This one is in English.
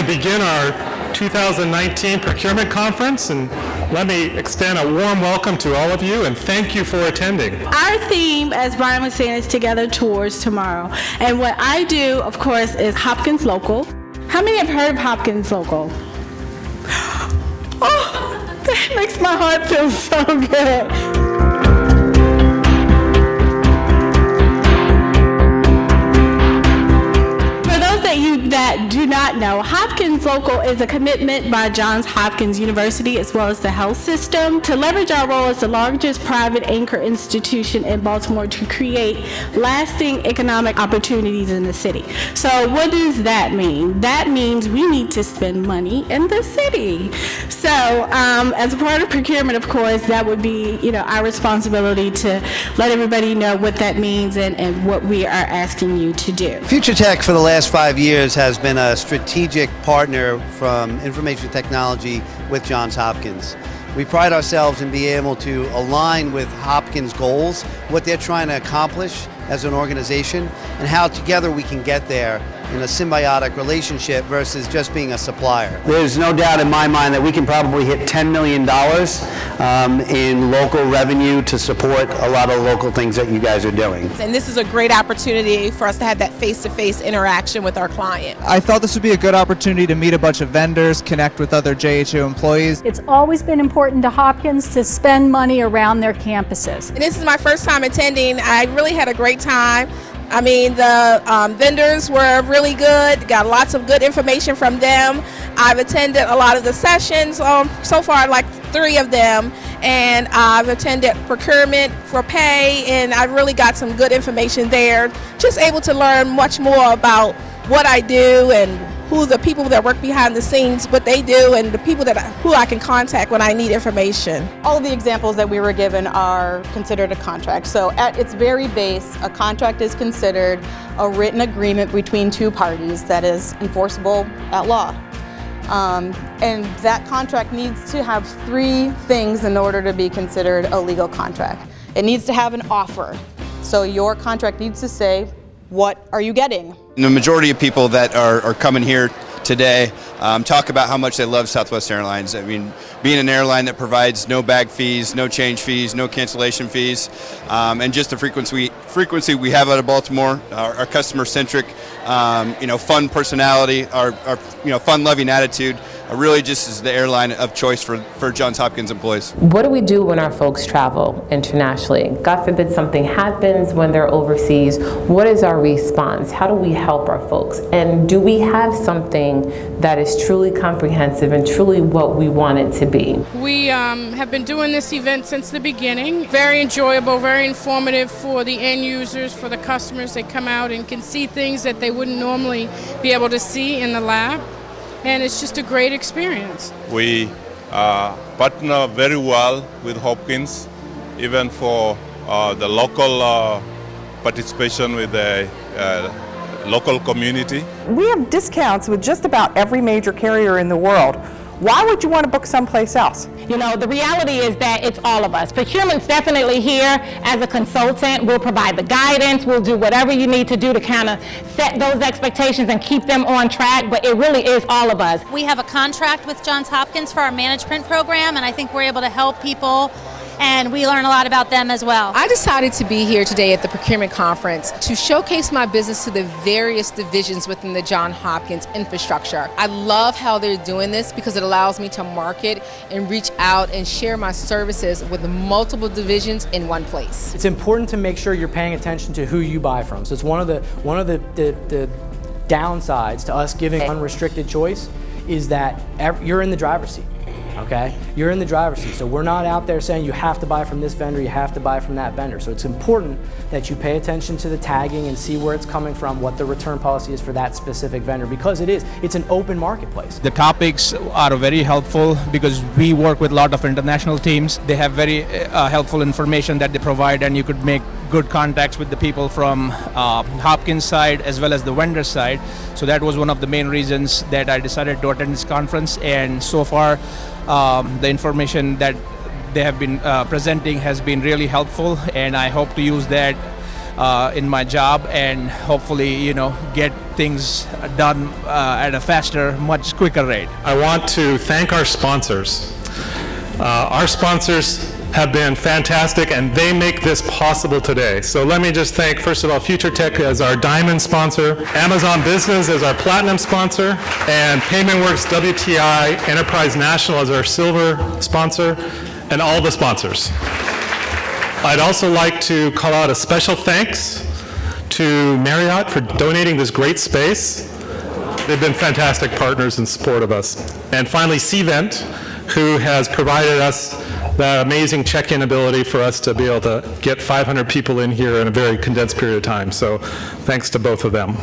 begin our 2019 Procurement Conference, and let me extend a warm welcome to all of you and thank you for attending. Our theme, as Brian was saying, is Together Towards Tomorrow. And what I do, of course, is Hopkins Local. How many have heard of Hopkins Local? Oh, that makes my heart feel so good. That do not know, Hopkins Local is a commitment by Johns Hopkins University as well as the health system to leverage our role as the largest private anchor institution in Baltimore to create lasting economic opportunities in the city. So what does that mean? That means we need to spend money in the city. So as a part of procurement, of course, that would be our responsibility to let everybody know what that means and what we are asking you to do. Future Tech for the last 5 years has been a strategic partner from information technology with Johns Hopkins. We pride ourselves in being able to align with Hopkins' goals, what they're trying to accomplish as an organization, and how together we can get there in a symbiotic relationship versus just being a supplier. There's no doubt in my mind that we can probably hit $10 million in local revenue to support a lot of local things that you guys are doing. And this is a great opportunity for us to have that face-to-face interaction with our client. I thought this would be a good opportunity to meet a bunch of vendors, connect with other JHO employees. It's always been important to Hopkins to spend money around their campuses. And this is my first time attending. I really had a great time. I mean, the vendors were really good, got lots of good information from them. I've attended a lot of the sessions, so far like 3 of them, and I've attended procurement for pay, and I really got some good information there. Just able to learn much more about what I do and who the people that work behind the scenes, what they do, and the people who I can contact when I need information. All of the examples that we were given are considered a contract. So at its very base, a contract is considered a written agreement between 2 parties that is enforceable at law. And that contract needs to have 3 things in order to be considered a legal contract. It needs to have an offer. So your contract needs to say, what are you getting? The majority of people that are coming here today talk about how much they love Southwest Airlines. I mean, being an airline that provides no bag fees, no change fees, no cancellation fees, and just the frequency we have out of Baltimore, our customer-centric, fun personality, our fun-loving attitude, really just is the airline of choice for Johns Hopkins employees. What do we do when our folks travel internationally? God forbid something happens when they're overseas. What is our response? How do we help our folks? And do we have something that is truly comprehensive and truly what we want it to be? We have been doing this event since the beginning. Very enjoyable, very informative for the end users, for the customers. They come out and can see things that they wouldn't normally be able to see in the lab. And it's just a great experience. We partner very well with Hopkins, even for the local participation with the local community. We have discounts with just about every major carrier in the world. Why would you want to book someplace else? The reality is that it's all of us. Procurement's definitely here as a consultant. We'll provide the guidance. We'll do whatever you need to do to kind of set those expectations and keep them on track, but it really is all of us. We have a contract with Johns Hopkins for our management program, and I think we're able to help people, and we learn a lot about them as well. I decided to be here today at the Procurement Conference to showcase my business to the various divisions within the Johns Hopkins infrastructure. I love how they're doing this because it allows me to market and reach out and share my services with multiple divisions in one place. It's important to make sure you're paying attention to who you buy from. So it's one of the downsides to us giving unrestricted choice is that you're in the driver's seat. Okay, you're in the driver's seat, so we're not out there saying you have to buy from this vendor, you have to buy from that vendor. So it's important that you pay attention to the tagging and see where it's coming from, what the return policy is for that specific vendor, because it's an open marketplace. The topics are very helpful because we work with a lot of international teams. They have very helpful information that they provide, and you could make good contacts with the people from Hopkins side as well as the vendor side. So that was one of the main reasons that I decided to attend this conference, and so far the information that they have been presenting has been really helpful, and I hope to use that in my job, and hopefully, get things done at a faster, much quicker rate. I want to thank our sponsors. Our sponsors have been fantastic, and they make this possible today. So let me just thank, first of all, Future Tech as our diamond sponsor, Amazon Business as our platinum sponsor, and PaymentWorks WTI Enterprise National as our silver sponsor, and all the sponsors. I'd also like to call out a special thanks to Marriott for donating this great space. They've been fantastic partners in support of us. And finally, Cvent, who has provided us the amazing check-in ability for us to be able to get 500 people in here in a very condensed period of time. So thanks to both of them.